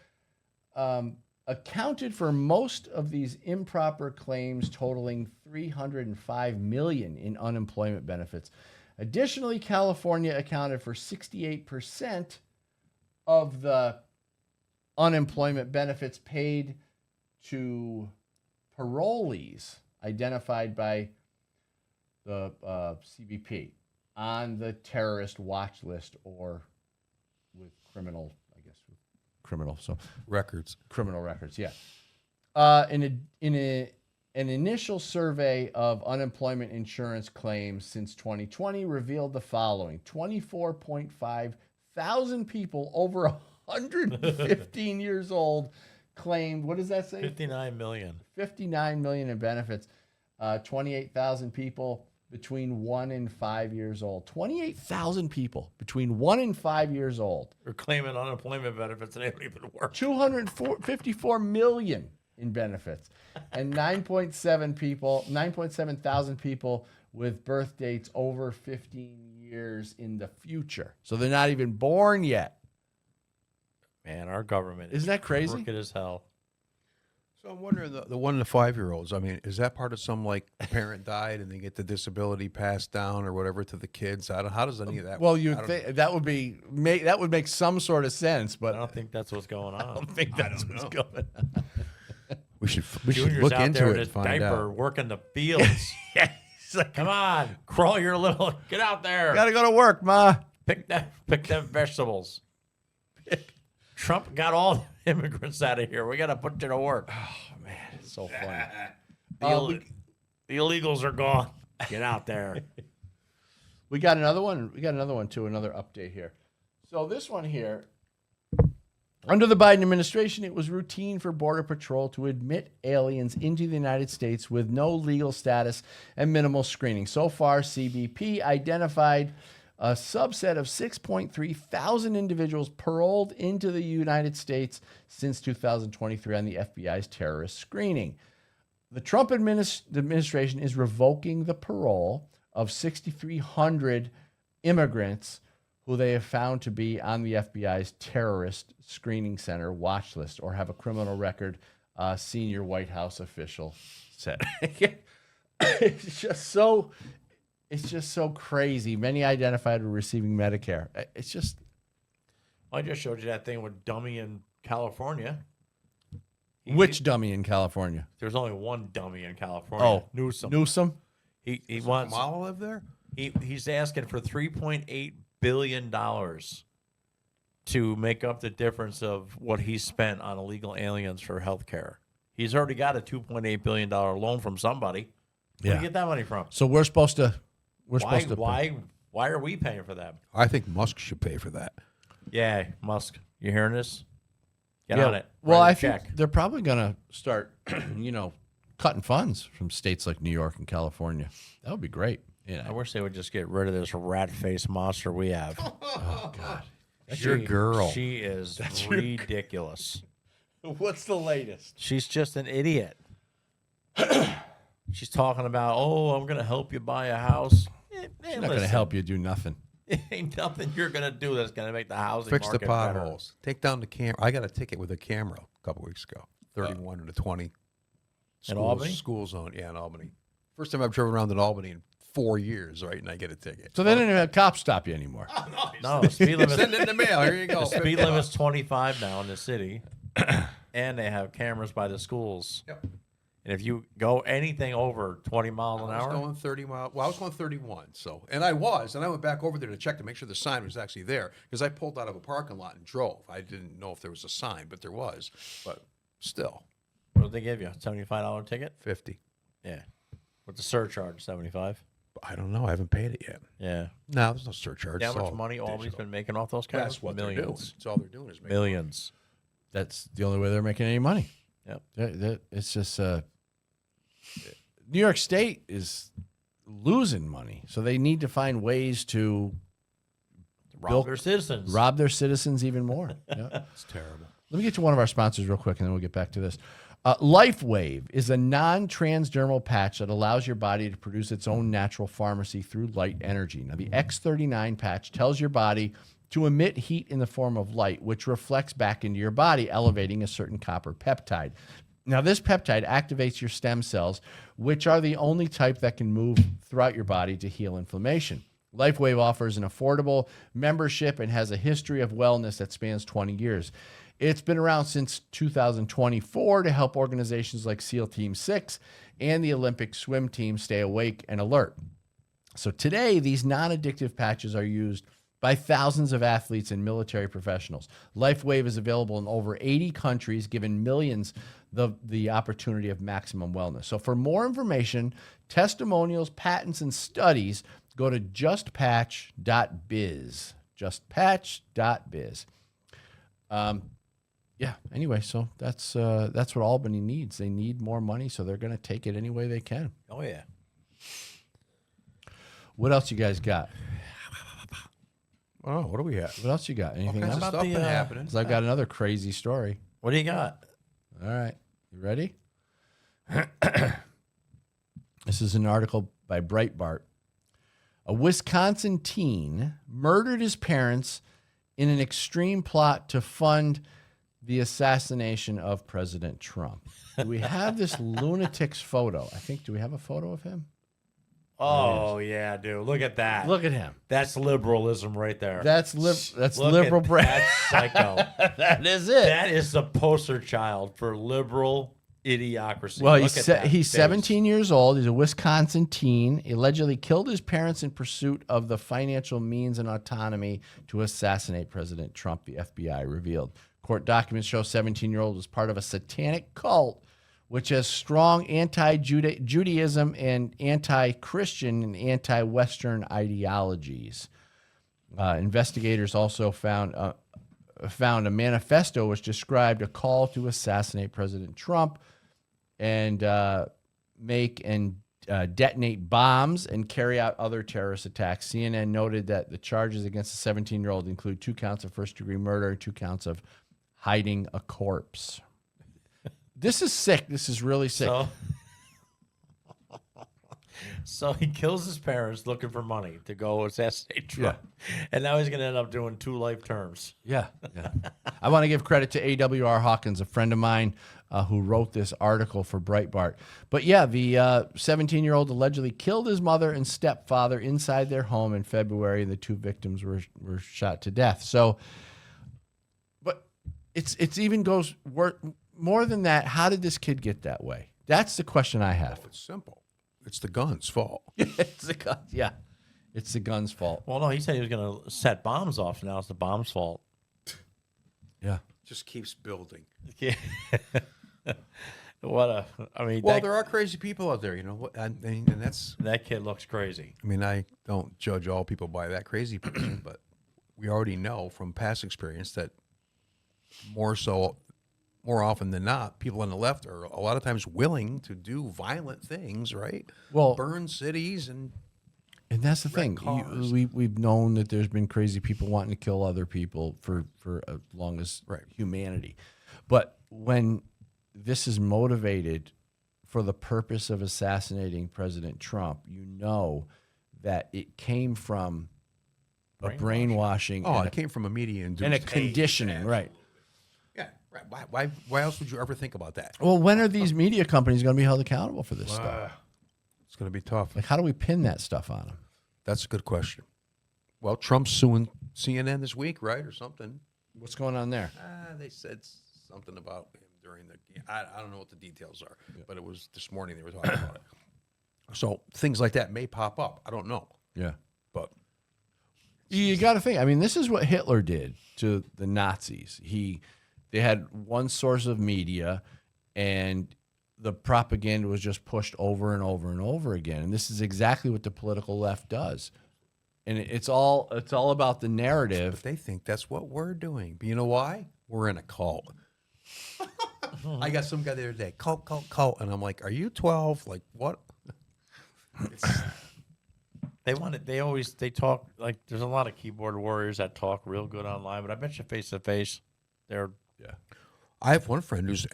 accounted for most of these improper claims, totaling $305 million in unemployment benefits. Additionally, California accounted for 68% of the unemployment benefits paid to parolees identified by the CBP on the terrorist watch list or with criminal, Records. criminal records. Yeah. In an initial survey of unemployment insurance claims since 2020 revealed the following: 24.5 thousand people over 115 years old claimed, what does that say? 59 million. 59 million in benefits. 28,000 people between 1 and 5 years old. 28,000 people between 1 and 5 years old. We're claiming unemployment benefits and they don't even work. 254 million in benefits, and 9.7 thousand people with birth dates over 15 years in the future. So they're not even born yet. Man, our government Isn't that crazy? crooked as hell. So I'm wondering, the 1 to 5 year olds, I mean, is that part of some, like, parent died and they get the disability passed down or whatever to the kids? How does any of that Well, work? you I don't think that would make some sort of sense, but I don't think that's what's going on. I don't think that's what's going on. We should Junior's look out into there it in and his find diaper out. working the fields. He's like, Come on, crawl your little, get out there. gotta go to work, Ma. Pick them vegetables. Trump got all the immigrants out of here. We got to put you to work. Oh man, it's so funny. The illegals are gone. Get out there. We got another one. We got another one too. Another update here. So this one here, under the Biden administration, it was routine for Border Patrol to admit aliens into the United States with no legal status and minimal screening. So far, CBP identified a subset of 6.3 thousand individuals paroled into the United States since 2023 on the FBI's terrorist screening. The Trump administration is revoking the parole of 6,300 immigrants who they have found to be on the FBI's terrorist screening center watch list or have a criminal record, senior White House official said. It's just so crazy. Many identified with receiving Medicare. It's just. I just showed you that thing with dummy in California. Which dummy in California? There's only one dummy in California. Oh, Newsom. He wants. Kamala live there? He's asking for $3.8 billion to make up the difference of what he spent on illegal aliens for health care. He's already got a $2.8 billion loan from somebody. Where do you get that money from? So we're supposed to. Why are we paying for that? I think Musk should pay for that. Yeah, Musk. You hearing this? Get on it. Well, Write a I think check. they're probably going to start, cutting funds from states like New York and California. That would be great. Yeah. I wish they would just get rid of this rat-faced monster we have. Oh God. That's your girl. She is ridiculous. What's the latest? She's just an idiot. She's talking about, I'm going to help you buy a house. She's not going to help you do nothing. Ain't nothing you're going to do that's going to make the housing Fix the market better. potholes. Take down the camera. I got a ticket with a camera a couple weeks ago. 31 to 20. In Albany? School zone. Yeah, in Albany. First time I've driven around in Albany in 4 years, right? And I get a ticket. So they don't even have cops stop you anymore. No, speed limit. Send it in the mail. Here you go. The speed limit's 25 now in the city, and they have cameras by the schools. Yep. And if you go anything over 20 miles an I was hour, going 30 miles. Well, I was going 31. So, and I went back over there to check to make sure the sign was actually there because I pulled out of a parking lot and drove. I didn't know if there was a sign, but there was. But still, what did they give you? $75 ticket? 50. Yeah. With the surcharge, 75. I don't know. I haven't paid it yet. Yeah. No, there's no surcharge. How It's much all money Albany's digital. been making off those cars? That's what they're doing. Millions. That's all they're doing is making Millions. That's the only way they're making any money. Yep. It's just New York State is losing money, so they need to find ways to Rob their citizens. rob their citizens even more. Yeah. It's terrible. Let me get to one of our sponsors real quick, and then we'll get back to this. LifeWave is a non-transdermal patch that allows your body to produce its own natural pharmacy through light energy. Now, the X39 patch tells your body to emit heat in the form of light, which reflects back into your body, elevating a certain copper peptide. Now, this peptide activates your stem cells, which are the only type that can move throughout your body to heal inflammation. LifeWave offers an affordable membership and has a history of wellness that spans 20 years. It's been around since 2024 to help organizations like SEAL Team 6 and the Olympic swim team stay awake and alert. So today, these non-addictive patches are used by thousands of athletes and military professionals. LifeWave is available in over 80 countries, giving millions the opportunity of maximum wellness. So for more information, testimonials, patents, and studies, go to justpatch.biz. Justpatch.biz. Yeah, anyway, so that's what Albany needs. They need more money, so they're going to take it any way they can. Oh, yeah. What else you guys got? Oh, what do we have? What else you got? Anything All kinds else? of stuff been happening. 'Cause I've got another crazy story. What do you got? All right. You ready? This is an article by Breitbart. A Wisconsin teen murdered his parents in an extreme plot to fund the assassination of President Trump. Do we have this lunatic's photo? I think, do we have a photo of him? Oh, yeah, dude. Look at that. Look at him. That's liberalism right there. That's Look liberal at brain. that psycho. That is it. That is the poster child for liberal idiocracy. Well, Look at that he's face. 17 years old. He's a Wisconsin teen. He allegedly killed his parents in pursuit of the financial means and autonomy to assassinate President Trump, the FBI revealed. Court documents show 17-year-old was part of a satanic cult which has strong anti-Judaism and anti-Christian and anti-Western ideologies. Investigators also found a manifesto which described a call to assassinate President Trump and make and detonate bombs and carry out other terrorist attacks. CNN noted that the charges against the 17-year-old include 2 counts of first-degree murder and 2 counts of hiding a corpse. This is sick. This is really sick. So he kills his parents looking for money to go assassinate Trump. Yeah. And now he's going to end up doing 2 life terms. Yeah. I want to give credit to A.W.R. Hawkins, a friend of mine who wrote this article for Breitbart. But yeah, the 17-year-old allegedly killed his mother and stepfather inside their home in February. The 2 victims were shot to death. So, but it's even goes more than that. How did this kid get that way? That's the question I have. It's simple. It's the gun's fault. It's the gun. Yeah, it's the gun's fault. Well, no, he said he was going to set bombs off. Now it's the bomb's fault. Yeah, just keeps building. Yeah. Well, there are crazy people out there, you know. And that's that kid looks crazy. I mean, I don't judge all people by that crazy person, but we already know from past experience that more often than not, people on the left are a lot of times willing to do violent things, right? Well, burn cities and that's the thing. We've known that there's been crazy people wanting to kill other people for as long as humanity. But when this is motivated for the purpose of assassinating President Trump, you know that it came from a brainwashing. Oh, it came from a media induced and a conditioning, right? Yeah, right. Why else would you ever think about that? Well, when are these media companies going to be held accountable for this stuff? It's going to be tough. Like, how do we pin that stuff on them? That's a good question. Well, Trump's suing CNN this week, right, or something. What's going on there? They said something about him during the. I don't know what the details are, but it was this morning they were talking about it. So things like that may pop up. I don't know. Yeah, but you got to think. I mean, this is what Hitler did to the Nazis. They had one source of media, and the propaganda was just pushed over and over and over again. And this is exactly what the political left does. And it's all about the narrative. But they think that's what we're doing. But you know why? We're in a cult. I got some guy the other day, cult. And I'm like, are you 12? Like, what? They talk, like, there's a lot of keyboard warriors that talk real good online, but I bet you face to face, they're. Yeah. I have one friend who's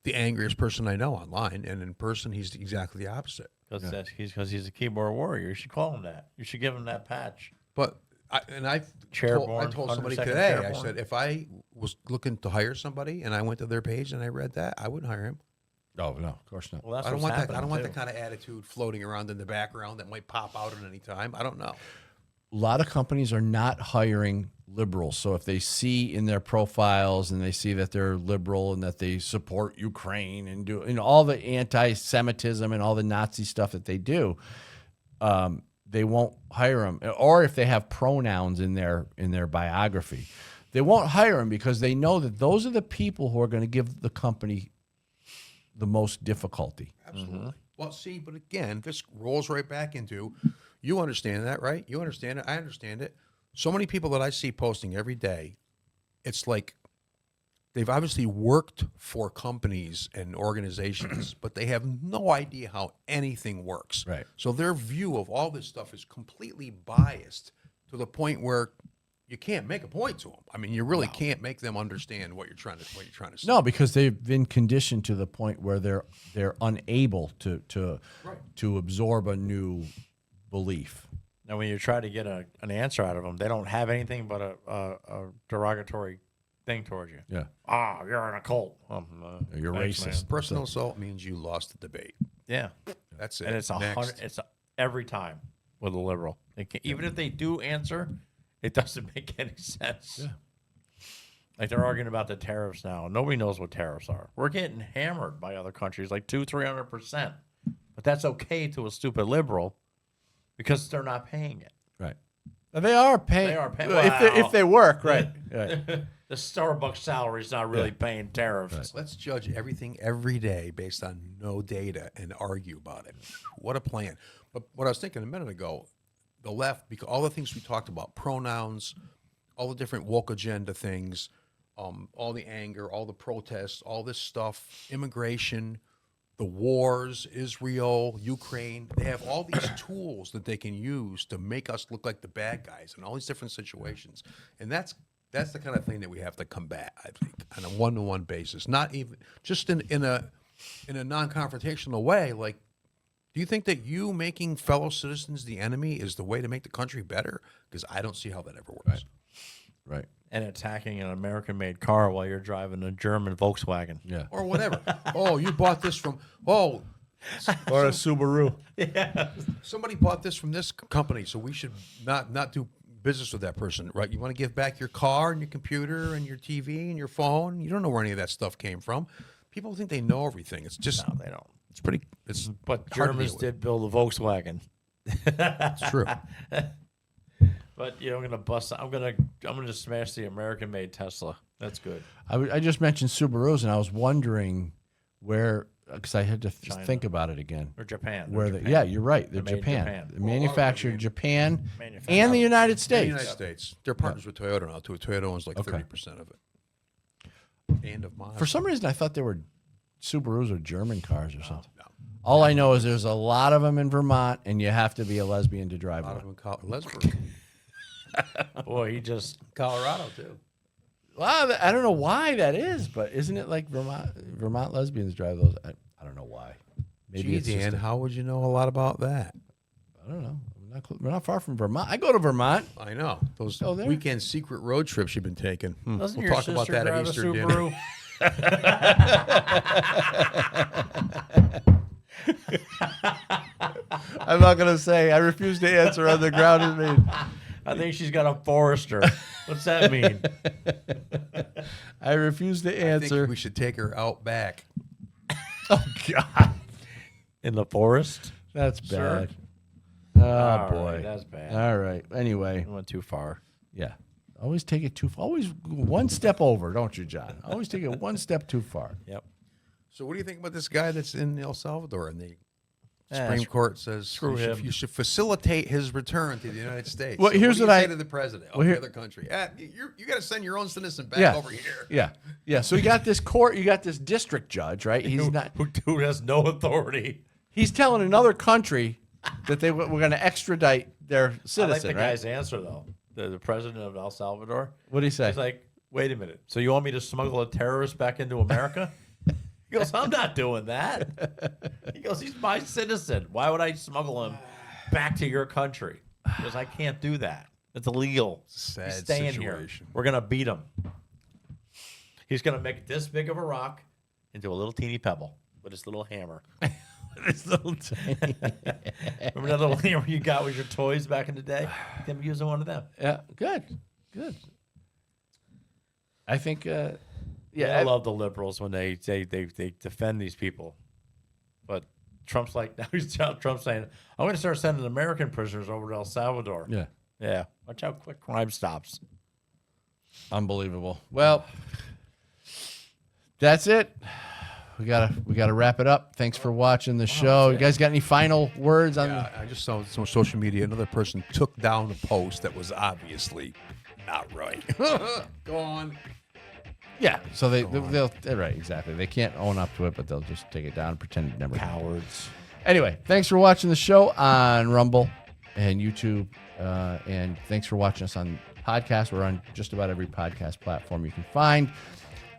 the angriest person I know online, and in person, he's exactly the opposite. Because he's a keyboard warrior. You should call him that. You should give him that patch. But I Chairborne, told somebody undersecond today, I chairborne. said, if I was looking to hire somebody and I went to their page and I read that, I wouldn't hire him. Oh no, of course not. Well, that's I don't what's want that. I happening, don't want too. the kind of attitude floating around in the background that might pop out at any time. I don't know. A lot of companies are not hiring liberals. So if they see in their profiles and they see that they're liberal and that they support Ukraine and do all the anti-Semitism and all the Nazi stuff that they do, they won't hire them. Or if they have pronouns in their biography, they won't hire them because they know that those are the people who are going to give the company the most difficulty. Absolutely. Well, see, but again, this rolls right back into, you understand that, right? You understand it. I understand it. So many people that I see posting every day, it's like they've obviously worked for companies and organizations, but they have no idea how anything works. Right. So their view of all this stuff is completely biased to the point where you can't make a point to them. I mean, you really can't make them understand what you're trying to say. No, because they've been conditioned to the point where they're unable to absorb a new belief. Now, when you try to get an answer out of them, they don't have anything but a derogatory thing towards you. Yeah. You're in a cult. You're Thanks, racist. man. Personal assault means you lost the debate. Yeah, That's it. and it's Next. it's every time with a liberal. Even if they do answer, it doesn't make any sense. Yeah. Like they're arguing about the tariffs now. Nobody knows what tariffs are. We're getting hammered by other countries, like 200-300%. But that's okay to a stupid liberal because they're not paying it. Right. They are paying. They are paying. If they work, right. Right. The Starbucks salary is not really paying tariffs. Let's judge everything every day based on no data and argue about it. What a plan. But what I was thinking a minute ago, the left, because all the things we talked about, pronouns, all the different woke agenda things, all the anger, all the protests, all this stuff, immigration, the wars, Israel, Ukraine, they have all these tools that they can use to make us look like the bad guys in all these different situations. And that's the kind of thing that we have to combat, I think, on a one-to-one basis. Not even just in a non-confrontational way. Like, do you think that you making fellow citizens the enemy is the way to make the country better? Because I don't see how that ever works. Right. And attacking an American-made car while you're driving a German Volkswagen. Yeah. Or whatever. Oh, you bought this from, or a Subaru. somebody bought this from this company, so we should not do business with that person, right? You want to give back your car and your computer and your TV and your phone. You don't know where any of that stuff came from. People think they know everything. It's just, No, they don't. it's pretty, it's But hard to Germans deal with. did build a Volkswagen. It's true. But I'm gonna smash the American-made Tesla. That's good. I just mentioned Subarus, and I was wondering where, because I had to China. think about it again. Or Japan. Where They're they? Yeah, you're right. They're They're made in Japan. Japan. They're manufactured in Japan Manufactured. and the United The States. United States. They're partners with Toyota now, too. Toyota owns like Okay. 30% of it. And of Mazda. For some reason, I thought they were Subarus or German cars or something. No. All I know is there's a lot of them in Vermont, and you have to be a lesbian to drive A lot of one. them in Lesburg. Boy, he just Colorado, too. Well, I don't know why that is, but isn't it like Vermont lesbians drive those? I don't know why. Maybe Gee, it's just Dan, a- how would you know a lot about that? I don't know. We're not far from Vermont. I go to Vermont. I know. Those Oh, there? weekend secret road trips you've been taking. doesn't We'll your talk about sister that at drive a Easter dinner. Subaru? I'm not going to say. I refuse to answer on the ground. I mean, I think she's got a Forester. What's that mean? I refuse to I answer. think we should take her out back. Oh, God. In the forest? That's Sir? bad. Oh, All boy. right, that's bad. All right. Anyway, You went too far. yeah. Always take it too far. Always one step over, don't you, John? Always take it one step too far. Yep. So what do you think about this guy that's in El Salvador? And the Eh, Supreme Court says screw him. you should facilitate his return to the United States. Well, So here's what what do you I- say to the president of well, the here- other country. You got to send your own citizen back Yeah. over here. Yeah. Yeah. So you got this court, you got this district judge, right? He's not. Who has no authority. He's telling another country that we're going to extradite their I like citizen, the right? guy's answer, though. The president of El Salvador. What did he say? He's like, wait a minute. So you want me to smuggle a terrorist back into America? He goes, I'm not doing that. He goes, he's my citizen. Why would I smuggle him back to your country? He goes, I can't do that. It's illegal. Sad He's staying situation. here. We're gonna beat him. He's gonna make this big of a rock into a little teeny pebble with his little hammer. This little tiny. Remember that little hammer you got with your toys back in the day? Him using one of them. Yeah, good. I think, I love the liberals when they defend these people, but Trump's like now Trump's saying, "I'm going to start sending American prisoners over to El Salvador." Yeah. Watch how quick crime stops. Unbelievable. Well, that's it. We gotta wrap it up. Thanks for watching the show. You guys got any final words on? I just saw on social media another person took down a post that was obviously not right. Go on. Yeah. So they're right. Exactly. They can't own up to it, but they'll just take it down and pretend it never happened. Cowards. Anyway, thanks for watching the show on Rumble and YouTube, and thanks for watching us on podcast. We're on just about every podcast platform you can find.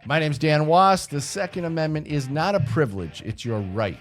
My name's Dan Wass. The Second Amendment is not a privilege; it's your right.